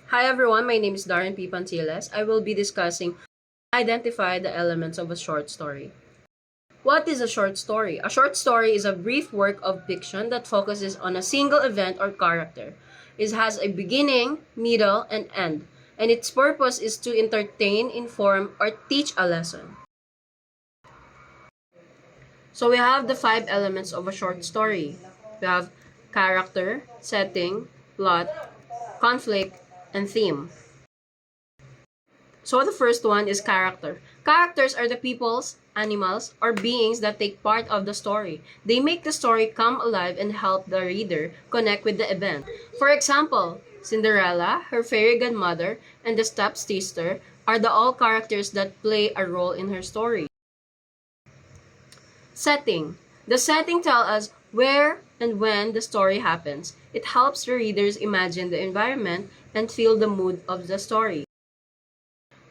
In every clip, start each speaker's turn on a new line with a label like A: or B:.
A: Hi everyone, my name is Darren P. Pantiles. I will be discussing identify the elements of a short story. What is a short story? A short story is a brief work of fiction that focuses on a single event or character. It has a beginning, middle, and end, and its purpose is to entertain, inform, or teach a lesson. So we have the five elements of a short story. We have character, setting, plot, conflict, and theme. So the first one is character. Characters are the peoples, animals, or beings that take part of the story. They make the story come alive and help the reader connect with the event. For example, Cinderella, her fairy godmother, and the stepsister are the all characters that play a role in her story. Setting. The setting tells us where and when the story happens. It helps the readers imagine the environment and feel the mood of the story.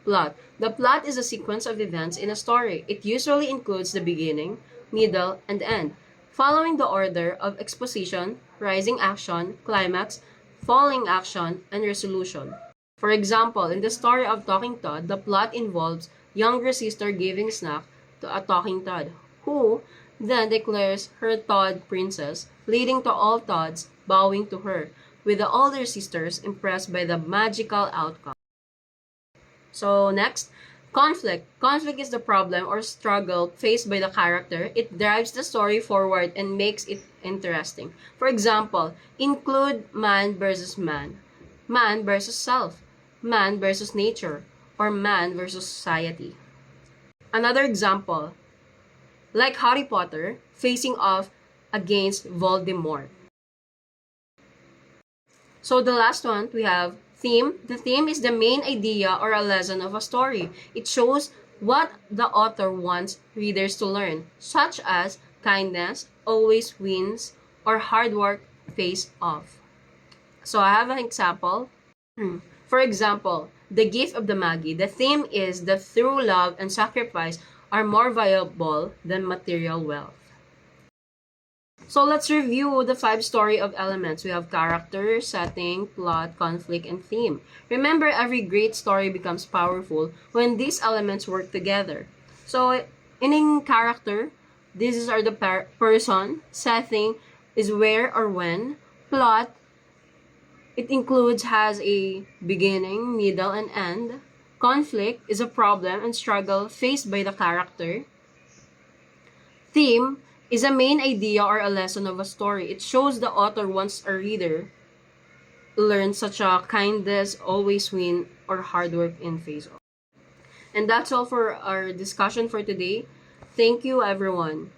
A: Plot. The plot is a sequence of events in a story. It usually includes the beginning, middle, and end, following the order of exposition, rising action, climax, falling action, and resolution. For example, in the story of Talking Todd, the plot involves younger sister giving snack to a talking Todd, who then declares her Todd princess, leading to all Todds bowing to her, with the older sisters impressed by the magical outcome. So next, conflict. Conflict is the problem or struggle faced by the character. It drives the story forward and makes it interesting. For example, include man versus man versus self, man versus nature, or man versus society. Another example, like Harry Potter facing off against Voldemort. So the last one, we have theme. The theme is the main idea or a lesson of a story. It shows what the author wants readers to learn, such as kindness always wins or hard work pays off. So I have an example. For example, the gift of the Magi. The theme is that through love and sacrifice are more valuable than material wealth. So let's review the five story of elements. We have character, setting, plot, conflict, and theme. Remember, every great story becomes powerful when these elements work together. So in character, these are the person. Setting is where or when. Plot, it includes has a beginning, middle, and end. Conflict is a problem and struggle faced by the character. Theme is a main idea or a lesson of a story. It shows the author wants a reader to learn such a kindness, always win, or hard work in face off. And that's all for our discussion for today. Thank you, everyone.